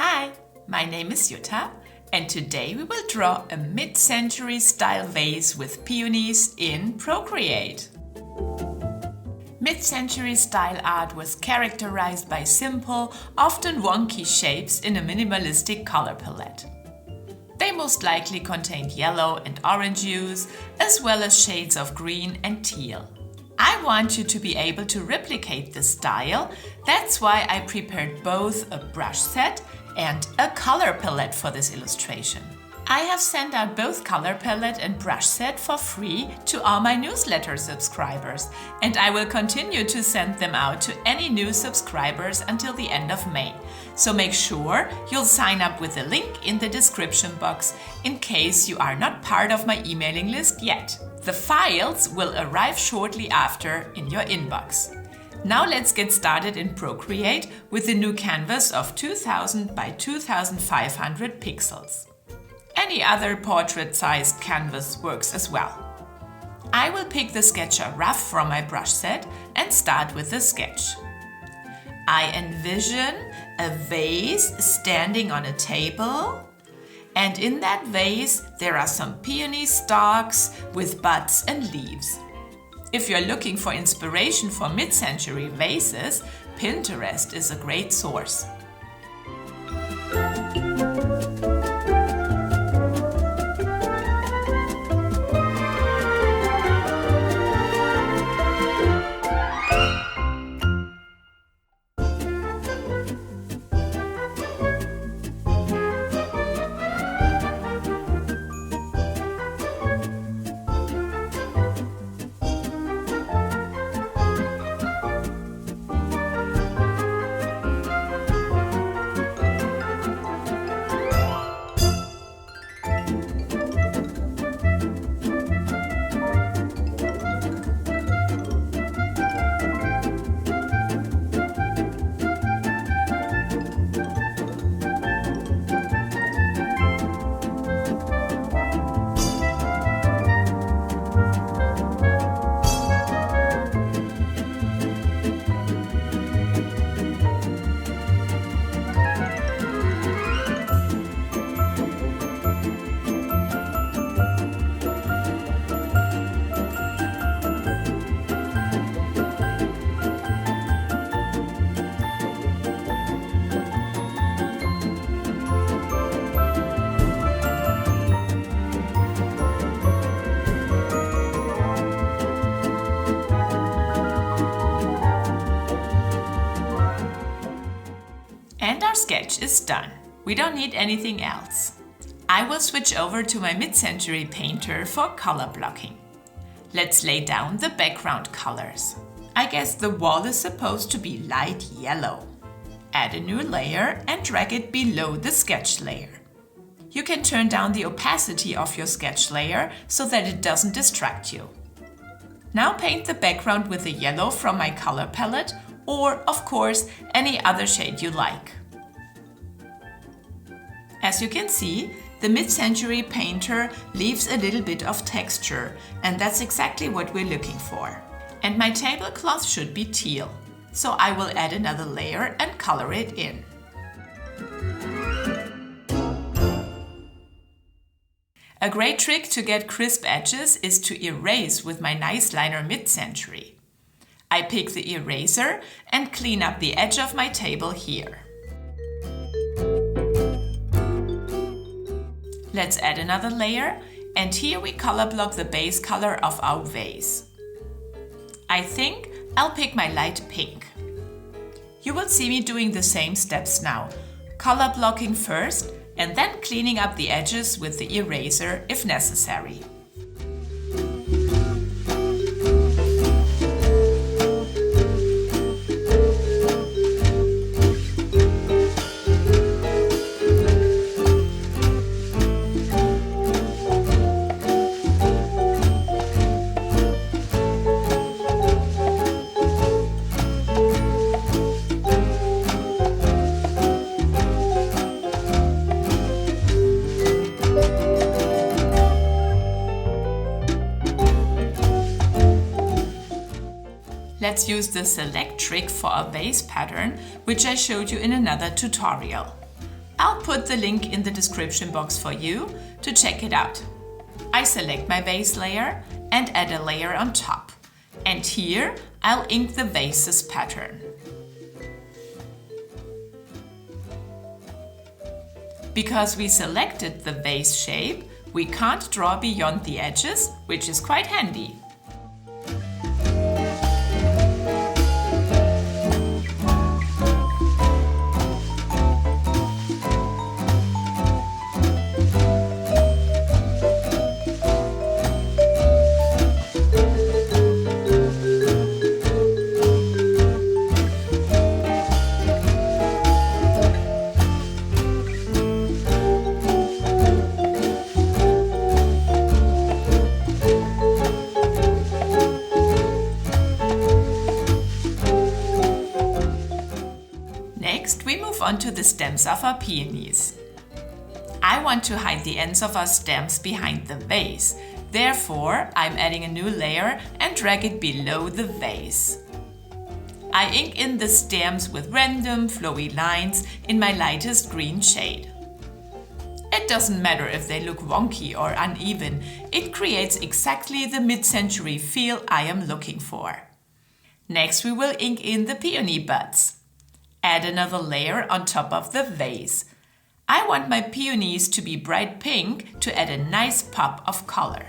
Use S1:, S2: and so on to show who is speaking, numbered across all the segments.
S1: Hi, my name is Jutta, and today we will draw a mid-century style vase with peonies in Procreate. Mid-century style art was characterized by simple, often wonky shapes in a minimalistic color palette. They most likely contained yellow and orange hues, as well as shades of green and teal. I want you to be able to replicate this style. That's why I prepared both a brush set and a color palette for this illustration. I have sent out both color palette and brush set for free to all my newsletter subscribers, and I will continue to send them out to any new subscribers until the end of May. So make sure you'll sign up with the link in the description box in case you are not part of my emailing list yet. The files will arrive shortly after in your inbox. Now let's get started in Procreate with the new canvas of 2000 by 2500 pixels. Any other portrait-sized canvas works as well. I will pick the sketcher rough from my brush set and start with the sketch. I envision a vase standing on a table, and in that vase there are some peony stalks with buds and leaves. If you're looking for inspiration for mid-century vases, Pinterest is a great source. And our sketch is done. We don't need anything else. I will switch over to my mid-century painter for color blocking. Let's lay down the background colors. I guess the wall is supposed to be light yellow. Add a new layer and drag it below the sketch layer. You can turn down the opacity of your sketch layer so that it doesn't distract you. Now paint the background with the yellow from my color palette, or, of course, any other shade you like. As you can see, the mid-century painter leaves a little bit of texture, and that's exactly what we're looking for. And my tablecloth should be teal, so I will add another layer and color it in. A great trick to get crisp edges is to erase with my nice liner mid-century. I pick the eraser and clean up the edge of my table here. Let's add another layer, and here we color block the base color of our vase. I think I'll pick my light pink. You will see me doing the same steps now, color blocking first and then cleaning up the edges with the eraser if necessary. Let's use the select trick for a vase pattern, which I showed you in another tutorial. I'll put the link in the description box for you to check it out. I select my vase layer and add a layer on top. And here I'll ink the vases pattern. Because we selected the vase shape, we can't draw beyond the edges, which is quite handy. Next, we move on to the stems of our peonies. I want to hide the ends of our stems behind the vase. Therefore, I'm adding a new layer and drag it below the vase. I ink in the stems with random flowy lines in my lightest green shade. It doesn't matter if they look wonky or uneven, it creates exactly the mid-century feel I am looking for. Next, we will ink in the peony buds. Add another layer on top of the vase. I want my peonies to be bright pink to add a nice pop of color.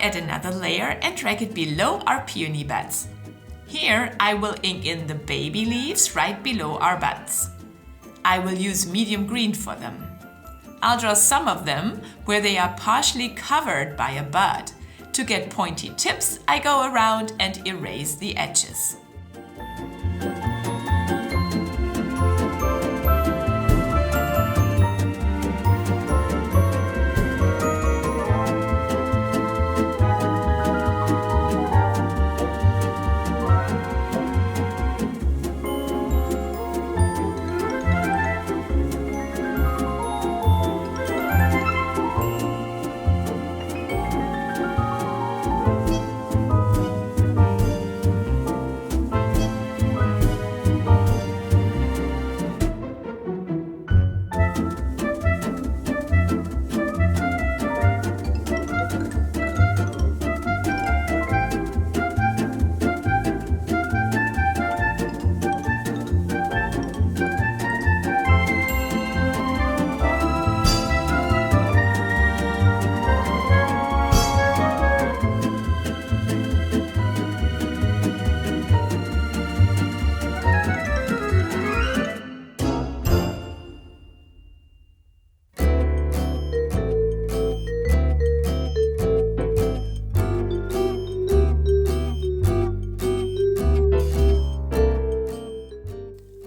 S1: Add another layer and drag it below our peony buds. Here I will ink in the baby leaves right below our buds. I will use medium green for them. I'll draw some of them where they are partially covered by a bud. To get pointy tips, I go around and erase the edges.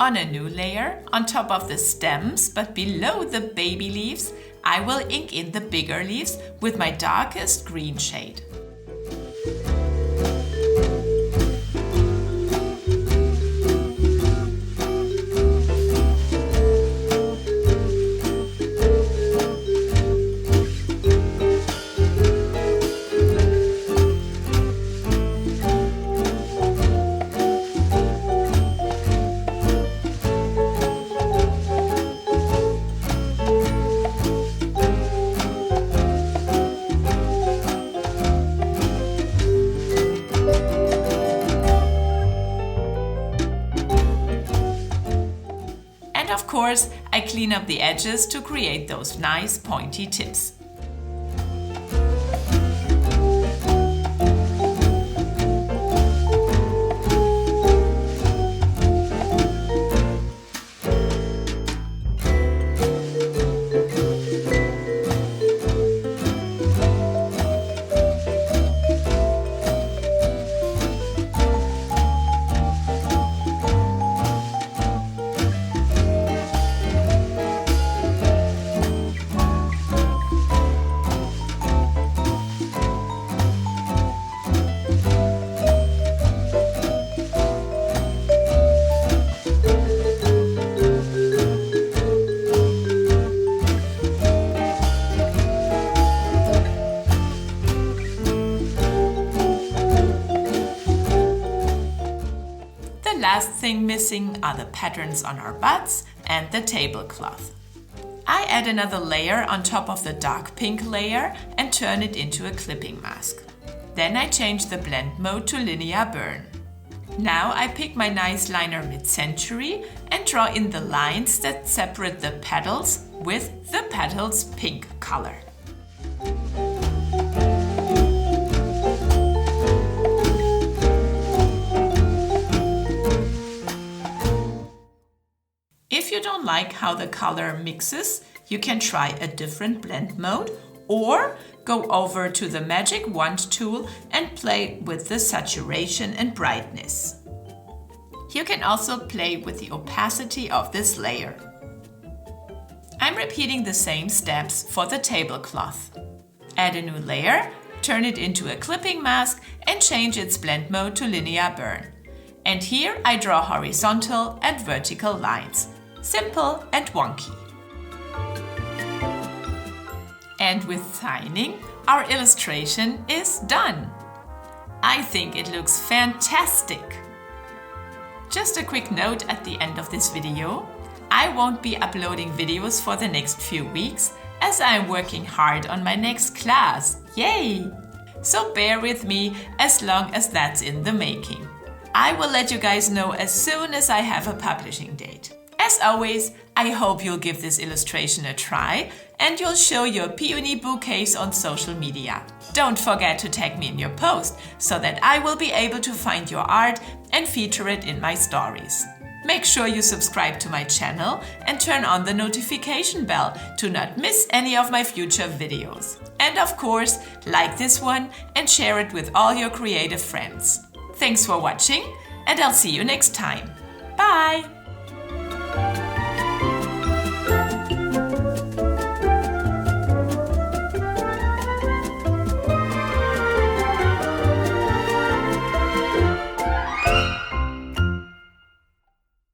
S1: On a new layer, on top of the stems but below the baby leaves, I will ink in the bigger leaves with my darkest green shade. Of course, I clean up the edges to create those nice pointy tips. last thing missing are the patterns on our buds and the tablecloth. I add another layer on top of the dark pink layer and turn it into a clipping mask. Then I change the blend mode to linear burn. Now I pick my nice liner mid-century and draw in the lines that separate the petals with the petals pink color. If you don't like how the color mixes, you can try a different blend mode or go over to the magic wand tool and play with the saturation and brightness. You can also play with the opacity of this layer. I'm repeating the same steps for the tablecloth. Add a new layer, turn it into a clipping mask and change its blend mode to linear burn. And here I draw horizontal and vertical lines. Simple and wonky. And with signing, our illustration is done. I think it looks fantastic. Just a quick note at the end of this video. I won't be uploading videos for the next few weeks as I am working hard on my next class. Yay! So bear with me as long as that's in the making. I will let you guys know as soon as I have a publishing date. As always, I hope you'll give this illustration a try and you'll show your peony bouquets on social media. Don't forget to tag me in your post so that I will be able to find your art and feature it in my stories. Make sure you subscribe to my channel and turn on the notification bell to not miss any of my future videos. And of course, like this one and share it with all your creative friends. Thanks for watching and I'll see you next time. Bye!